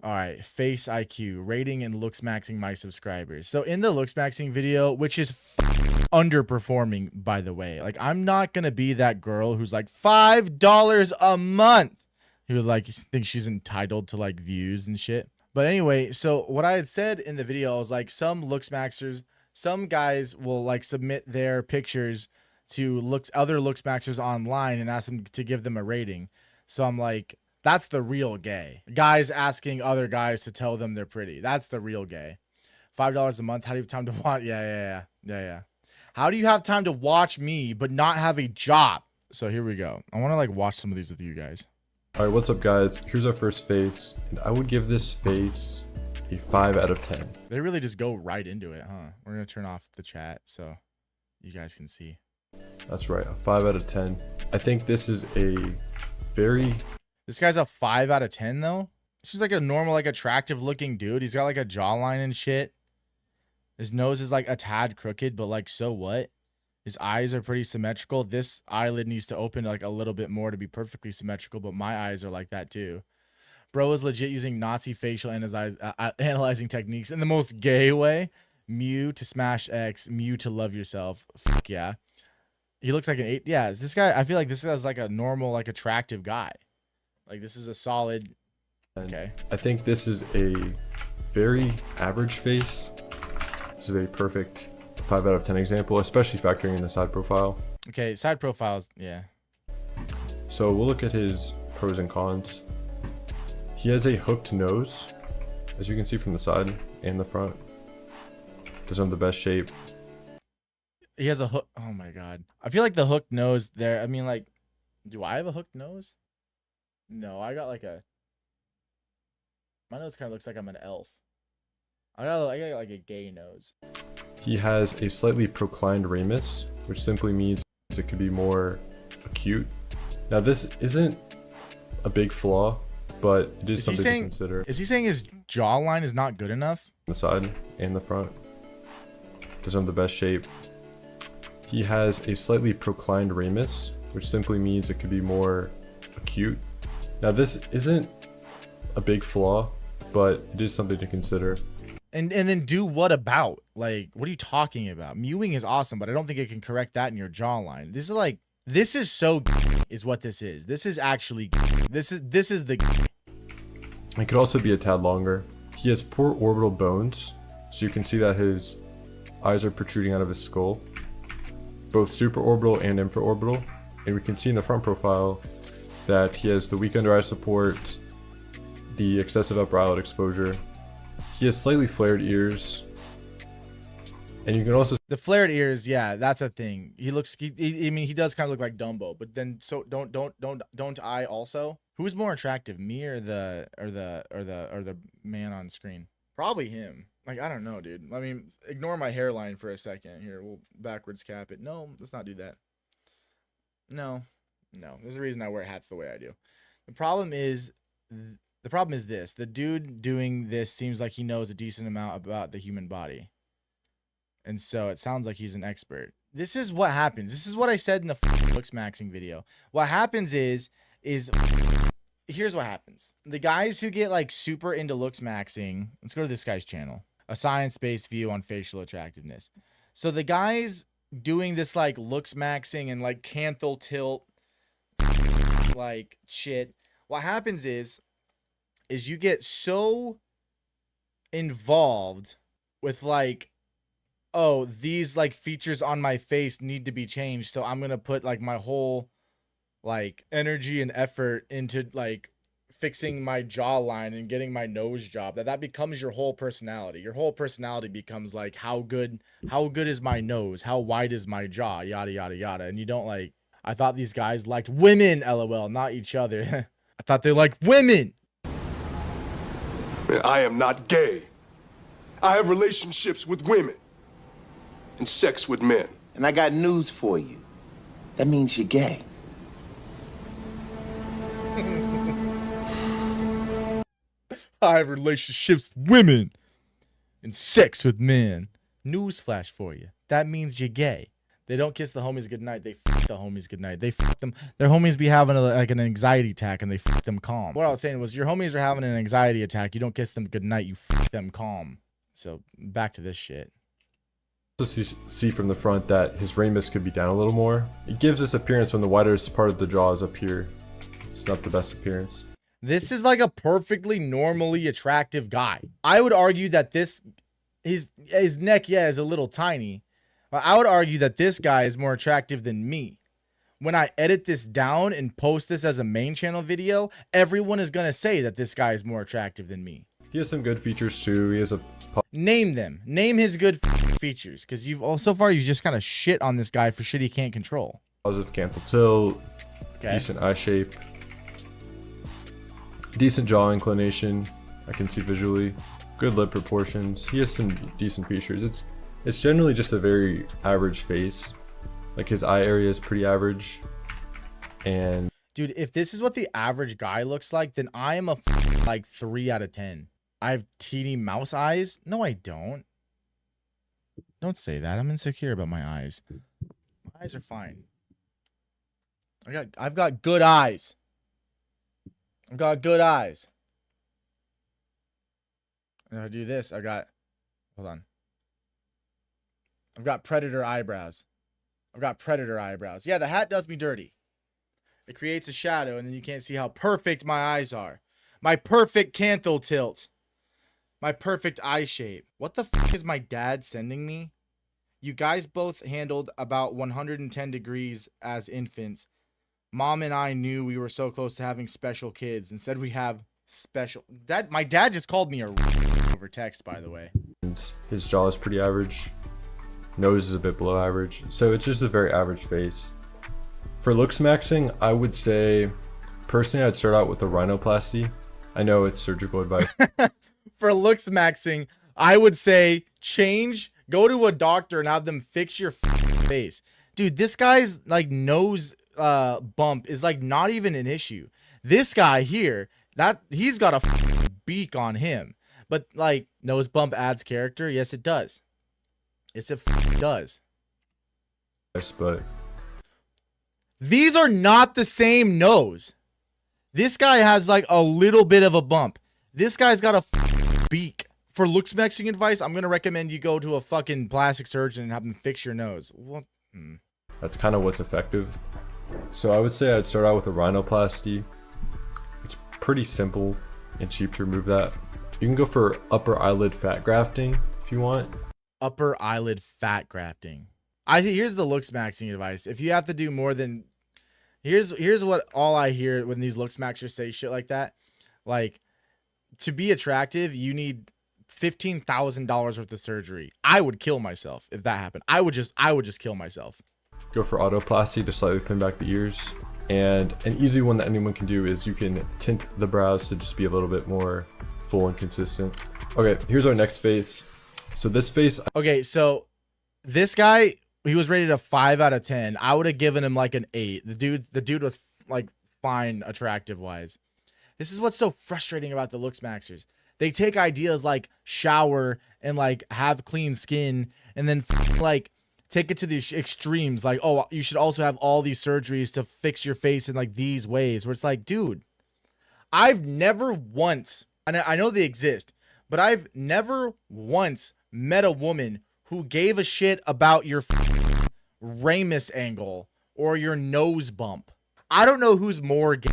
All right, face IQ, rating and Looksmaxxing my subscribers. So in the Looksmaxxing video, which is underperforming, by the way, like I'm not gonna be that girl who's like $5 a month, who like thinks she's entitled to like views and shit. But anyway, so what I had said in the video was like some Looksmaxxers, some guys will like submit their pictures to other Looksmaxxers online and ask them to give them a rating. So I'm like, that's the real gay. Guys asking other guys to tell them they're pretty. That's the real gay. $5 a month. How do you have time to watch? Yeah. How do you have time to watch me but not have a job? So here we go. I want to like watch some of these with you guys. All right, what's up guys? Here's our first face, and I would give this face a 5 out of 10. They really just go right into it, huh? We're gonna turn off the chat so you guys can see. That's right, a 5 out of 10. I think this is a very... This guy's a 5 out of 10 though. This is like a normal, like attractive looking dude. He's got like a jawline and shit. His nose is like a tad crooked, but like, so what? His eyes are pretty symmetrical. This eyelid needs to open like a little bit more to be perfectly symmetrical, but my eyes are like that too. Bro is legit using Nazi facial analyzing techniques in the most gay way. Mew to smash X, Mew to love yourself. Fuck yeah. He looks like an 8. Yeah, this guy, I feel like this is like a normal, like attractive guy. Like this is a solid. Okay. I think this is a very average face. This is a perfect 5 out of 10 example, especially factoring in the side profile. Okay, side profiles, yeah. So we'll look at his pros and cons. He has a hooked nose, as you can see from the side and the front. Doesn't have the best shape. He has a hook. Oh my god. I feel like the hooked nose there. I mean, like, do I have a hooked nose? No, I got like a. My nose kind of looks like I'm an elf. I got like a gay nose. He has a slightly proclined ramus, which simply means it could be more acute. Now this isn't a big flaw, but it is something to consider. Is he saying his jawline is not good enough? The side and the front. Doesn't have the best shape. He has a slightly proclined ramus, which simply means it could be more acute. Now this isn't a big flaw, but it is something to consider. And then do what about? Like, what are you talking about? Mewing is awesome, but I don't think it can correct that in your jawline. This is like, this is so is what this is. This is actually this is the. It could also be a tad longer. He has poor orbital bones, so you can see that his eyes are protruding out of his skull, both supraorbital and infraorbital. And we can see in the front profile that he has the weak under eye support, the excessive upper eyelid exposure. He has slightly flared ears, and you can also the flared ears. Yeah, that's a thing. He looks. I mean, he does kind of look like Dumbo. But then, so don't I also? Who's more attractive, me or the man on screen? Probably him. Like, I don't know, dude. I mean, ignore my hairline for a second. Here, we'll backwards cap it. No, let's not do that. No. There's a reason I wear hats the way I do. The problem is this. The dude doing this seems like he knows a decent amount about the human body. And so it sounds like he's an expert. This is what happens. This is what I said in the Looksmaxxing video. What happens is here's what happens. The guys who get like super into Looksmaxxing, let's go to this guy's channel. A science-based view on facial attractiveness. So the guys doing this like Looksmaxxing and like canthal tilt like shit, what happens is you get so involved with like, oh, these like features on my face need to be changed, so I'm gonna put like my whole like energy and effort into like fixing my jawline and getting my nose job, that becomes your whole personality. Your whole personality becomes like, how good is my nose, how wide is my jaw, yada yada yada. And you don't like, I thought these guys liked women, lol, not each other. I thought they liked women. I am not gay. I have relationships with women and sex with men. And I got news for you. That means you're gay. I have relationships with women and sex with men. Newsflash for you. That means you're gay. They don't kiss the homies goodnight. They the homies good night. They fuck them. Their homies be having like an anxiety attack and they fuck them calm. What I was saying was your homies are having an anxiety attack. You don't kiss them good night. You fuck them calm. So back to this shit. Also see from the front that his ramus could be down a little more. It gives this appearance when the widest part of the jaw is up here. It's not the best appearance. This is like a perfectly normally attractive guy. I would argue that his neck, yeah, is a little tiny. But I would argue that this guy is more attractive than me. When I edit this down and post this as a main channel video, everyone is going to say that this guy is more attractive than me. He has some good features too. He has a Name them. Name his good features. Because so far you just kind of shit on this guy for shit he can't control. positive canthal tilt, Okay. decent eye shape, decent jaw inclination. I can see visually. Good lip proportions. He has some decent features. It's generally just a very average face. Like his eye area is pretty average. And Dude, if this is what the average guy looks like, then I am a like 3 out of 10. I have teeny mouse eyes. No, I don't. Don't say that. I'm insecure about my eyes. My eyes are fine. I've got good eyes. I've got good eyes. And if I do this, hold on. I've got predator eyebrows. I've got predator eyebrows. Yeah, the hat does me dirty. It creates a shadow, and then you can't see how perfect my eyes are. My perfect canthal tilt. My perfect eye shape. What the fuck is my dad sending me? You guys both handled about 110 degrees as infants. Mom and I knew we were so close to having special kids and said we have special... My dad just called me a over text, by the way. his jaw is pretty average. Nose is a bit below average. So it's just a very average face. For looksmaxxing, I would say, personally, I'd start out with a rhinoplasty. I know it's surgical advice. For looksmaxxing, I would say go to a doctor and have them fix your face. Dude, this guy's like nose bump is like not even an issue. This guy here, he's got a beak on him. But like nose bump adds character. Yes, it does. Yes, it does. But These are not the same nose. This guy has like a little bit of a bump. This guy's got a beak. For looksmaxxing advice, I'm going to recommend you go to a fucking plastic surgeon and have them fix your nose. What? that's kind of what's effective. So I would say I'd start out with a rhinoplasty. It's pretty simple and cheap to remove that. You can go for upper eyelid fat grafting if you want. Upper eyelid fat grafting. I think here's the looksmaxxing advice. If you have to do more than... Here's what all I hear when these looksmaxxers say shit like that. Like, to be attractive, you need $15,000 worth of surgery. I would kill myself if that happened. I would just kill myself. Go for autoplasty to slightly pin back the ears. And an easy one that anyone can do is you can tint the brows to just be a little bit more full and consistent. Okay, here's our next face. So this face... Okay, so this guy, he was rated a 5 out of 10. I would have given him like an 8. The dude was like fine attractive wise. This is what's so frustrating about the looksmaxxers. They take ideas like shower and like have clean skin and then like take it to the extremes. Like, oh, you should also have all these surgeries to fix your face in like these ways, where it's like, dude, I've never once, and I know they exist, but I've never once met a woman who gave a shit about your ramus angle or your nose bump. I don't know who's more gay.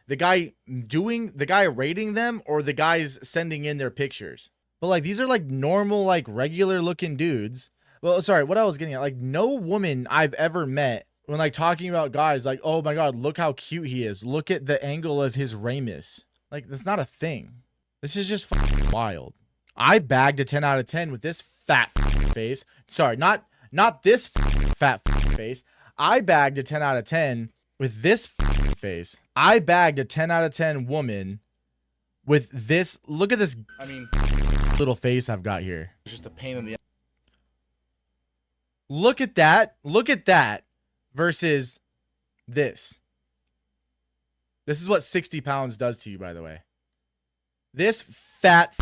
The guy rating them or the guys sending in their pictures. But like, these are like normal, like regular looking dudes. Well, sorry, what I was getting at, like no woman I've ever met when like talking about guys like, oh my God, look how cute he is. Look at the angle of his ramus. Like, that's not a thing. This is just wild. I bagged a 10 out of 10 with this fat face. Sorry, not this fat face. I bagged a 10 out of 10 with this face. I bagged a 10 out of 10 woman with this. Look at this. I mean, little face I've got here. It's just a pain in the... Look at that. Look at that versus this. This is what 60 pounds does to you, by the way. This fat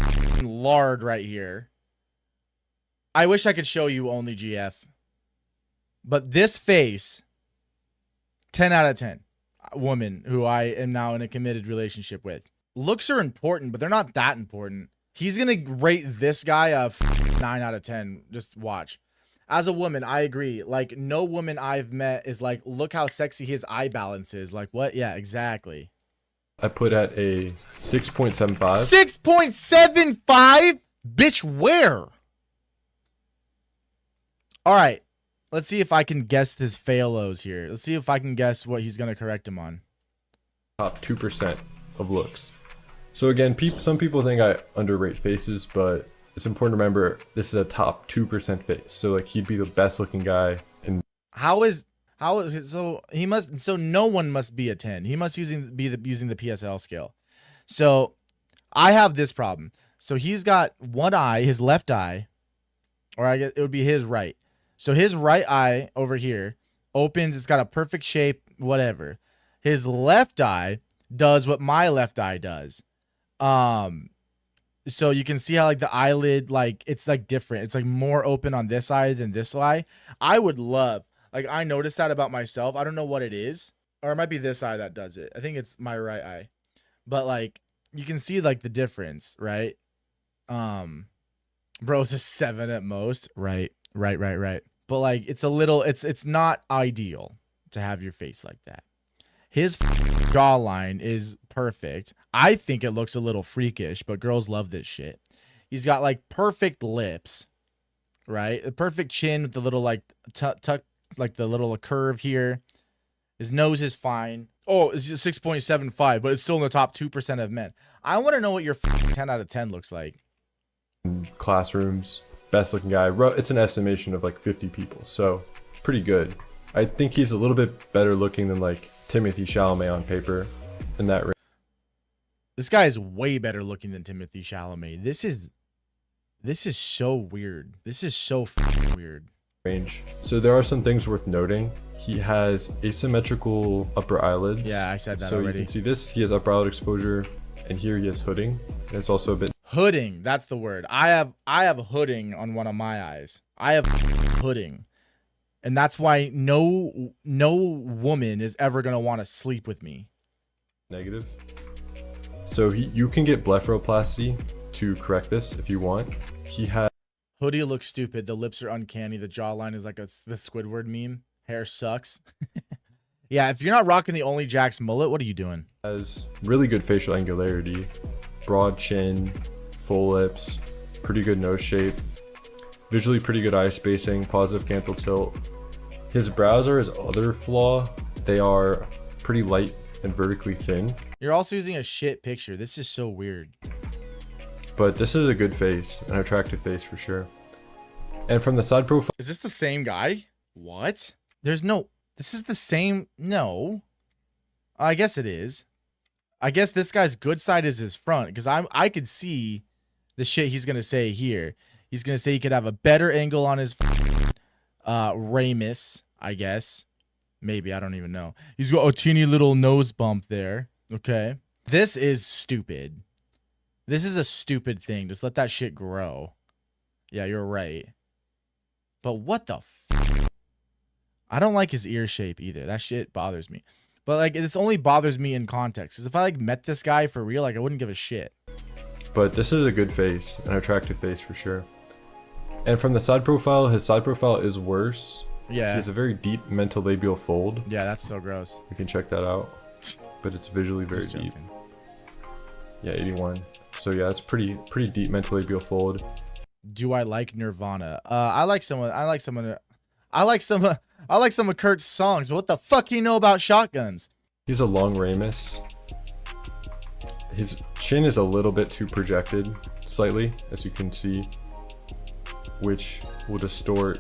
lard right here. I wish I could show you only GF. But this face 10 out of 10 woman who I am now in a committed relationship with. Looks are important, but they're not that important. He's going to rate this guy a 9 out of 10. Just watch. As a woman, I agree. Like, no woman I've met is like, look how sexy his eye balance is. Like, what? Yeah, exactly. I put at a 6.75. 6.75? Bitch, where? All right. Let's see if I can guess his failos here. Let's see if I can guess what he's going to correct him on. Top 2% of looks. So again, some people think I underrate faces, but it's important to remember this is a top 2% face. So like he'd be the best looking guy in. How is it? So no one must be a 10. He must using the PSL scale. So I have this problem. So he's got one eye, his left eye, or I guess it would be his right. So his right eye over here opens, it's got a perfect shape, whatever. His left eye does what my left eye does. So you can see how like the eyelid, like it's like different. It's like more open on this eye than this eye. I would love, like I noticed that about myself. I don't know what it is, or it might be this eye that does it. I think it's my right eye, but like you can see like the difference, right? Bro's a 7 at most. Right. But like it's a little, it's not ideal to have your face like that. His jawline is perfect. I think it looks a little freakish, but girls love this shit. He's got like perfect lips, right? A perfect chin with the little like tuck, like the little curve here. His nose is fine. Oh, it's just 6.75, but it's still in the top 2% of men. I want to know what your 10 out of 10 looks like. Classrooms, best looking guy. It's an estimation of like 50 people, so pretty good. I think he's a little bit better looking than like Timothy Chalamet on paper in that range. This guy is way better looking than Timothy Chalamet. This is so weird. This is so weird. So there are some things worth noting. He has asymmetrical upper eyelids. Yeah, I said that so already. You can see this. He has upper eyelid exposure, and here he has hooding. And it's also a bit hooding. That's the word. I have hooding on one of my eyes. I have hooding. And that's why no woman is ever going to want to sleep with me. Negative. So you can get blepharoplasty to correct this if you want. He has hoodie looks stupid. The lips are uncanny. The jawline is like the Squidward meme. Hair sucks. Yeah, if you're not rocking the OnlyJax mullet, what are you doing? Has really good facial angularity, broad chin, full lips, pretty good nose shape, visually pretty good eye spacing, positive canthal tilt. His brows are his other flaw. They are pretty light and vertically thin. You're also using a shit picture. This is so weird. But this is a good face, an attractive face for sure. And from the side profile, is this the same guy? What? There's no, this is the same. No, I guess it is. I guess this guy's good side is his front, because I could see the shit he's gonna say here. He's gonna say he could have a better angle on his ramus, I guess. Maybe, I don't even know. He's got a teeny little nose bump there. Okay. This is stupid. This is a stupid thing. Just let that shit grow. Yeah, you're right. But what the f? I don't like his ear shape either. That shit bothers me. But like, this only bothers me in context. Because if I like met this guy for real, like I wouldn't give a shit. But this is a good face, an attractive face for sure. And from the side profile, his side profile is worse. Yeah. He has a very deep mentolabial fold. Yeah, that's so gross. You can check that out. But it's visually very deep. Yeah, 81. So yeah, it's pretty deep mentolabial fold. Do I like Nirvana? I like some of Kurt's songs, but what the fuck do you know about shotguns? He's a long ramus. His chin is a little bit too projected, slightly, as you can see, which will distort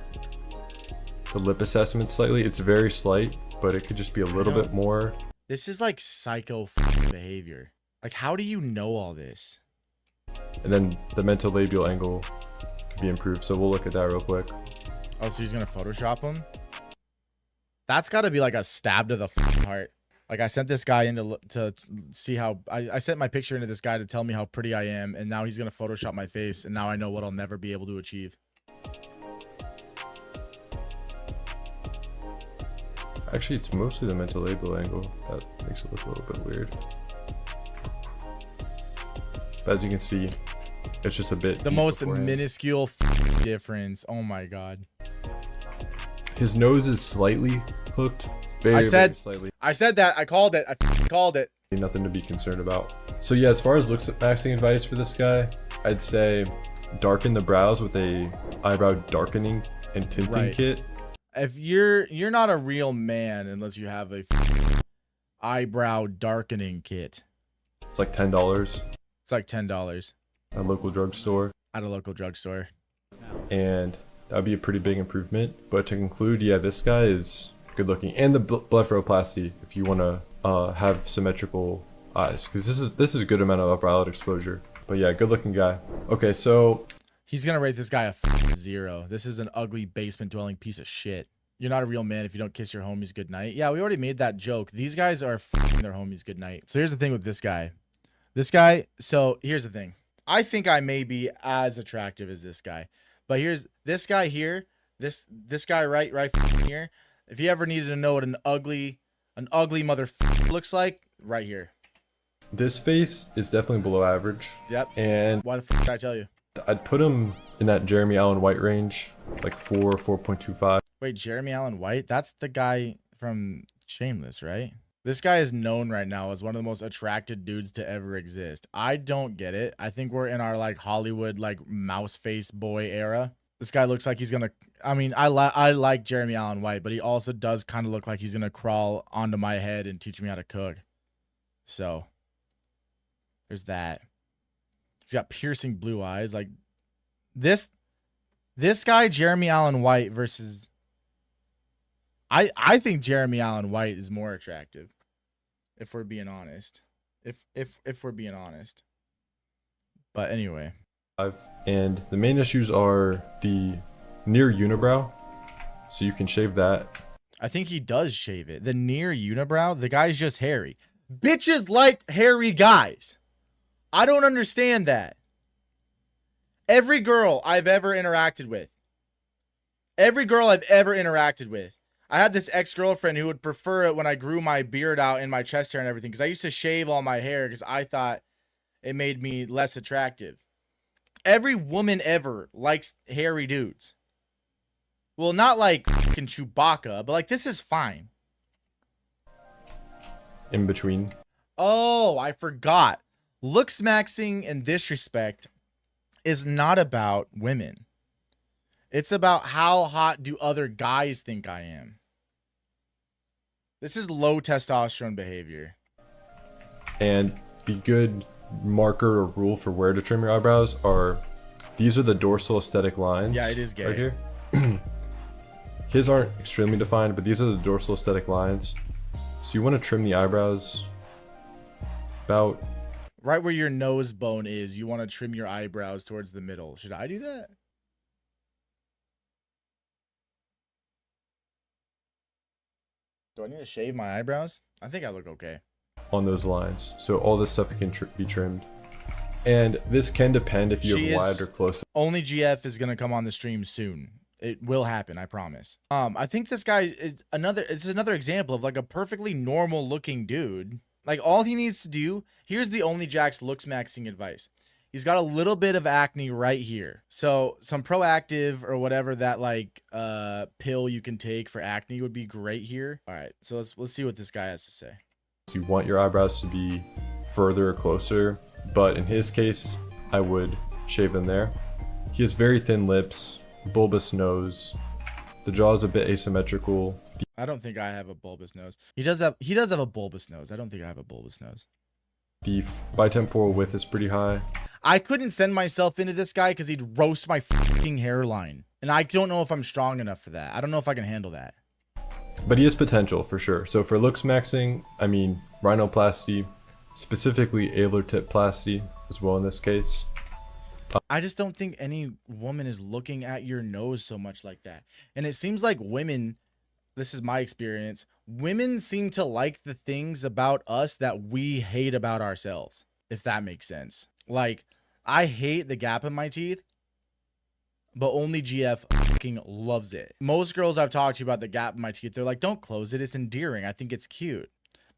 the lip assessment slightly. It's very slight, but it could just be a little bit more. This is like psycho behavior. Like, how do you know all this? And then the mentolabial angle could be improved, so we'll look at that real quick. Oh, so he's gonna Photoshop him? That's got to be like a stab to the heart. Like, I sent this guy in to see how I sent my picture into this guy to tell me how pretty I am, and now he's gonna Photoshop my face, and now I know what I'll never be able to achieve. Actually, it's mostly the mental label angle that makes it look a little bit weird. But as you can see, it's just a bit The deep most beforehand. minuscule difference. Oh my god. His nose is slightly hooked. Very said- slightly. I said that. I called it. I called it. Nothing to be concerned about. So yeah, as far as looksmaxxing advice for this guy, I'd say darken the brows with a eyebrow darkening and tinting Right. kit. If you're not a real man unless you have a eyebrow darkening kit. It's like $10 It's like $10 at a local drugstore, at a local drugstore. and that would be a pretty big improvement. But to conclude, yeah, this guy is good looking, and the blepharoplasty if you want to have symmetrical eyes, because this is a good amount of upper eyelid exposure. But yeah, good looking guy. Okay, so He's gonna rate this guy a 0. This is an ugly basement dwelling piece of shit. You're not a real man if you don't kiss your homies goodnight. Yeah, we already made that joke. These guys are their homies goodnight. So here's the thing with this guy. So here's the thing. I think I may be as attractive as this guy. But here's this guy here. This guy right here. If you ever needed to know what an ugly motherfucker looks like, right here. this face is definitely below average. Yep. And Why the fuck did I tell you? I'd put him in that Jeremy Allen White range, like 4.25. Wait, Jeremy Allen White? That's the guy from Shameless, right? This guy is known right now as one of the most attracted dudes to ever exist. I don't get it. I think we're in our like Hollywood like mouse face boy era. This guy looks like he's gonna. I mean, I like Jeremy Allen White, but he also does kind of look like he's gonna crawl onto my head and teach me how to cook. So there's that. He's got piercing blue eyes. Like this guy, Jeremy Allen White versus. I think Jeremy Allen White is more attractive, if we're being honest. If we're being honest. But anyway. And the main issues are the near unibrow, so you can shave that. I think he does shave it. The near unibrow, the guy's just hairy. Bitches like hairy guys. I don't understand that. Every girl I've ever interacted with. I had this ex-girlfriend who would prefer it when I grew my beard out in my chest hair and everything, because I used to shave all my hair because I thought it made me less attractive. Every woman ever likes hairy dudes. Well, not like fucking Chewbacca, but like this is fine. In between. Oh, I forgot. Looksmaxxing in this respect is not about women. It's about how hot do other guys think I am. This is low testosterone behavior. And the good marker or rule for where to trim your eyebrows are, these are the dorsal aesthetic lines. Yeah, it is gay. Right here. His aren't extremely defined, but these are the dorsal aesthetic lines. So you want to trim the eyebrows about Right where your nose bone is, you want to trim your eyebrows towards the middle. Should I do that? Do I need to shave my eyebrows? I think I look okay. on those lines. So all this stuff can be trimmed. And this can depend if you have wide or close. Only GF is gonna come on the stream soon. It will happen, I promise. I think this guy is another example of like a perfectly normal looking dude. Like all he needs to do, here's the OnlyJax Looksmaxxing advice. He's got a little bit of acne right here. So some Proactive or whatever that like pill you can take for acne would be great here. All right, so let's see what this guy has to say. You want your eyebrows to be further or closer, but in his case, I would shave them there. He has very thin lips, bulbous nose. The jaw is a bit asymmetrical. I don't think I have a bulbous nose. He does have a bulbous nose. I don't think I have a bulbous nose. The bitemporal width is pretty high. I couldn't send myself into this guy because he'd roast my fucking hairline. And I don't know if I'm strong enough for that. I don't know if I can handle that. But he has potential for sure. So for looksmaxxing, I mean rhinoplasty, specifically alar tip plasty as well in this case. I just don't think any woman is looking at your nose so much like that. And it seems like women, this is my experience, women seem to like the things about us that we hate about ourselves, if that makes sense. Like, I hate the gap in my teeth, but only GF fucking loves it. Most girls I've talked to about the gap in my teeth, they're like, don't close it. It's endearing. I think it's cute.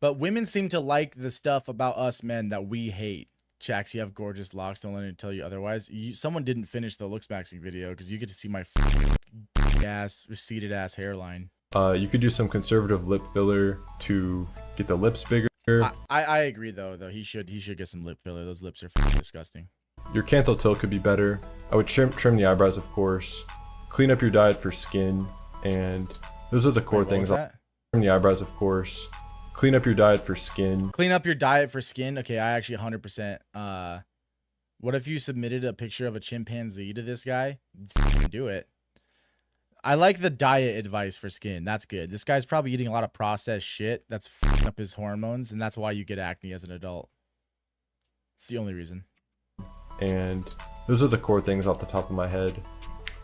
But women seem to like the stuff about us men that we hate. Jax, you have gorgeous locks. Don't let me tell you otherwise. Someone didn't finish the Looksmaxxing video because you get to see my ass, receded ass hairline. You could do some conservative lip filler to get the lips bigger. I agree though. He should get some lip filler. Those lips are fucking disgusting. Your canthal tilt could be better. I would trim the eyebrows, of course. Clean up your diet for skin, and those are the core things. Trim the eyebrows, of course. Clean up your diet for skin. Clean up your diet for skin. Okay, I actually 100%. What if you submitted a picture of a chimpanzee to this guy? Do it. I like the diet advice for skin. That's good. This guy's probably eating a lot of processed shit. That's fucking up his hormones, and that's why you get acne as an adult. It's the only reason. And those are the core things off the top of my head.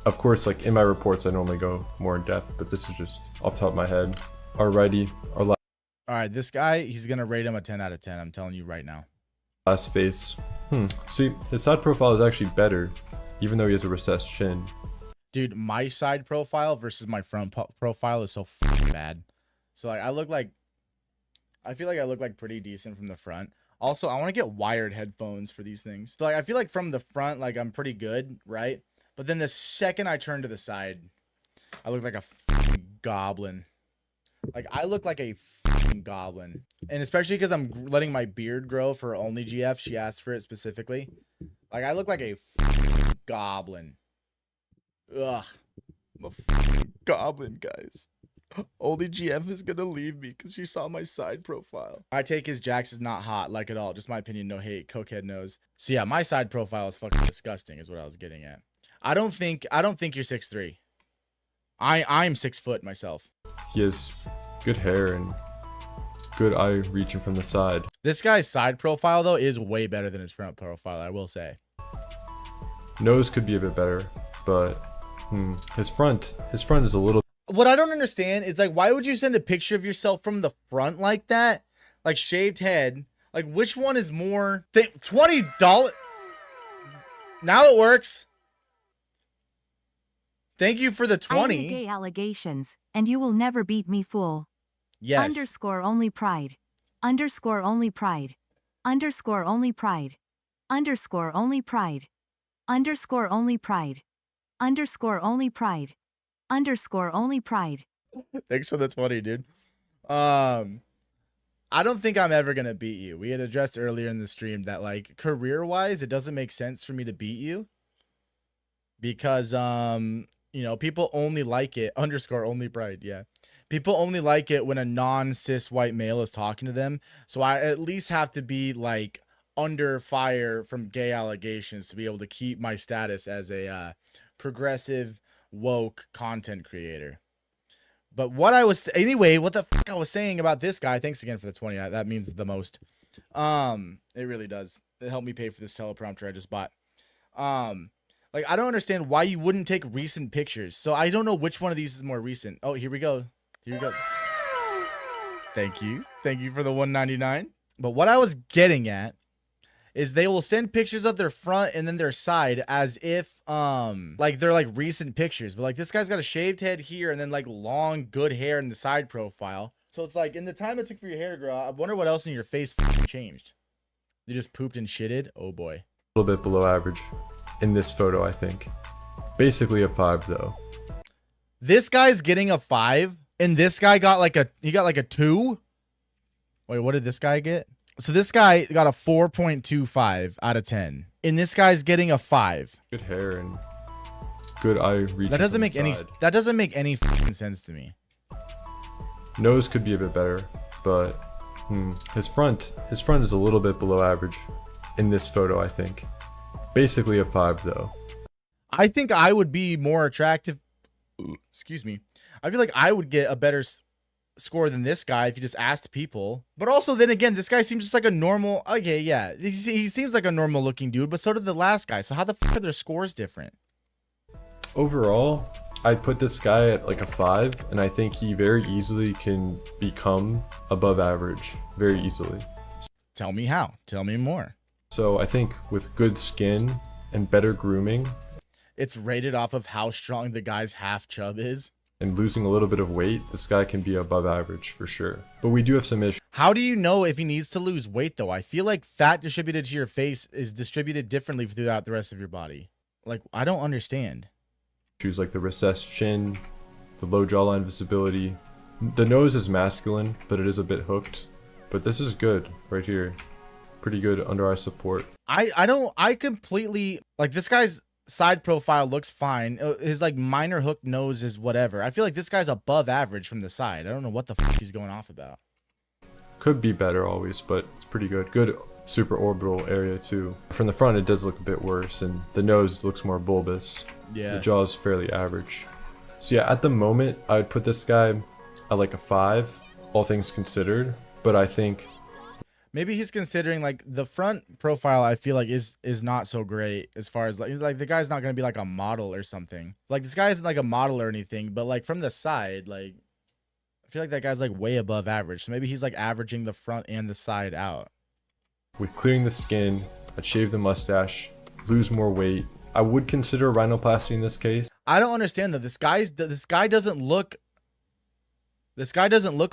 Of course, like in my reports, I normally go more in depth, but this is just off the top of my head. Alrighty, our all right, this guy, he's gonna rate him a 10 out of 10. I'm telling you right now. last face. See, his side profile is actually better, even though he has a recessed chin. Dude, my side profile versus my front profile is so fucking bad. So like, I feel like I look like pretty decent from the front. Also, I want to get wired headphones for these things. So like, I feel like from the front, like I'm pretty good, right? But then the second I turn to the side, I look like a fucking goblin. Like I look like a fucking goblin. And especially because I'm letting my beard grow for OnlyGF. She asked for it specifically. Like I look like a fucking goblin. Ugh. I'm a fucking goblin, guys. OnlyGF is gonna leave me because she saw my side profile. I take his Jax is not hot, like at all. Just my opinion, no hate. Cokehead knows. So yeah, my side profile is fucking disgusting, is what I was getting at. I don't think you're 6'3". I'm 6 foot myself. He has good hair and good eye reaching from the side. This guy's side profile though is way better than his front profile, I will say. Nose could be a bit better, but his front is a little. What I don't understand is like, why would you send a picture of yourself from the front like that? Like shaved head. Like which one is more? $20. Now it works. Thank you for the 20. Gay allegations, and you will never beat me, fool. Yes. Underscore only pride. Underscore only pride. Underscore only pride. Underscore only pride. Underscore only pride. Underscore only pride. Underscore only pride. Thanks for the 20, dude. I don't think I'm ever gonna beat you. We had addressed earlier in the stream that like career-wise, it doesn't make sense for me to beat you because you know, people only like it. Underscore only pride, yeah. People only like it when a non-cis white male is talking to them. So I at least have to be like under fire from gay allegations to be able to keep my status as a progressive woke content creator. But what I was anyway, what the fuck I was saying about this guy, thanks again for the 20. That means the most. It really does. It helped me pay for this teleprompter I just bought. Like I don't understand why you wouldn't take recent pictures. So I don't know which one of these is more recent. Oh, here we go. Here we go. Thank you. Thank you for the 199. But what I was getting at is they will send pictures of their front and then their side as if like they're like recent pictures, but like this guy's got a shaved head here and then like long good hair in the side profile. So it's like in the time it took for your hair to grow, I wonder what else in your face changed. You just pooped and shitted. Oh boy. A little bit below average in this photo, I think. Basically a 5 though. This guy's getting a 5 and this guy got like a 2. Wait, what did this guy get? So this guy got a 4.25 out of 10. And this guy's getting a 5. Good hair and good eye reaching. That doesn't make any fucking sense to me. Nose could be a bit better, but his front is a little bit below average in this photo, I think. Basically a 5 though. I think I would be more attractive. Excuse me. I feel like I would get a better score than this guy if you just asked people. But also then again, this guy seems just like a normal. Okay, yeah, he seems like a normal looking dude, but so did the last guy. So how the fuck are their scores different? Overall, I'd put this guy at like a 5, and I think he very easily can become above average very easily. Tell me how. Tell me more. So I think with good skin and better grooming. it's rated off of how strong the guy's half chub is. and losing a little bit of weight, this guy can be above average for sure. But we do have some issues. How do you know if he needs to lose weight though? I feel like fat distributed to your face is distributed differently throughout the rest of your body. Like, I don't understand. Issues like the recessed chin, the low jawline visibility. The nose is masculine, but it is a bit hooked. But this is good right here. Pretty good under eye support. I completely, like, this guy's side profile looks fine. His like minor hook nose is whatever. I feel like this guy's above average from the side. I don't know what the fuck he's going off about. Could be better always, but it's pretty good. Good super orbital area too. From the front, it does look a bit worse, and the nose looks more bulbous. Yeah. The jaw is fairly average. So yeah, at the moment, I would put this guy at like a 5, all things considered. But I think maybe he's considering like the front profile. I feel like is not so great as far as like the guy's not gonna be like a model or something. Like this guy isn't like a model or anything, but like from the side, like I feel like that guy's like way above average. So maybe he's like averaging the front and the side out. with clearing the skin, I'd shave the mustache, lose more weight. I would consider rhinoplasty in this case. I don't understand that this guy doesn't look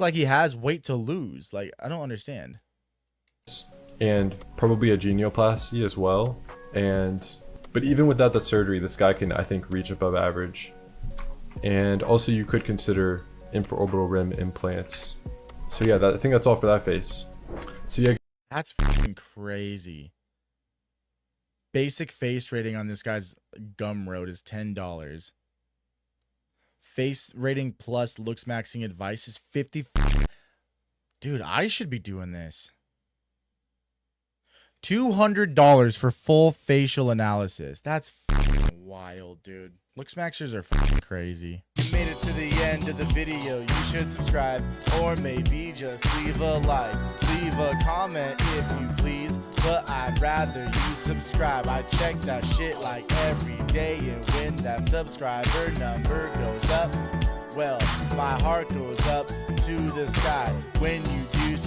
like he has weight to lose. Like, I don't understand. And probably a genioplasty as well. But even without the surgery, this guy can, I think, reach above average. And also you could consider infraorbital rim implants. So yeah, I think that's all for that face. So yeah, That's fucking crazy. Basic face rating on this guy's Gumroad is $10. Face rating plus Looksmaxxing advice is 50. Dude, I should be doing this. $200 for full facial analysis. That's fucking wild, dude. Looksmaxxers are fucking crazy. You made it to the end of the video. You should subscribe or maybe just leave a like. Leave a comment if you please, but I'd rather you subscribe. I check that shit like every day, and when that subscriber number goes up, well, my heart goes up to the sky. When you do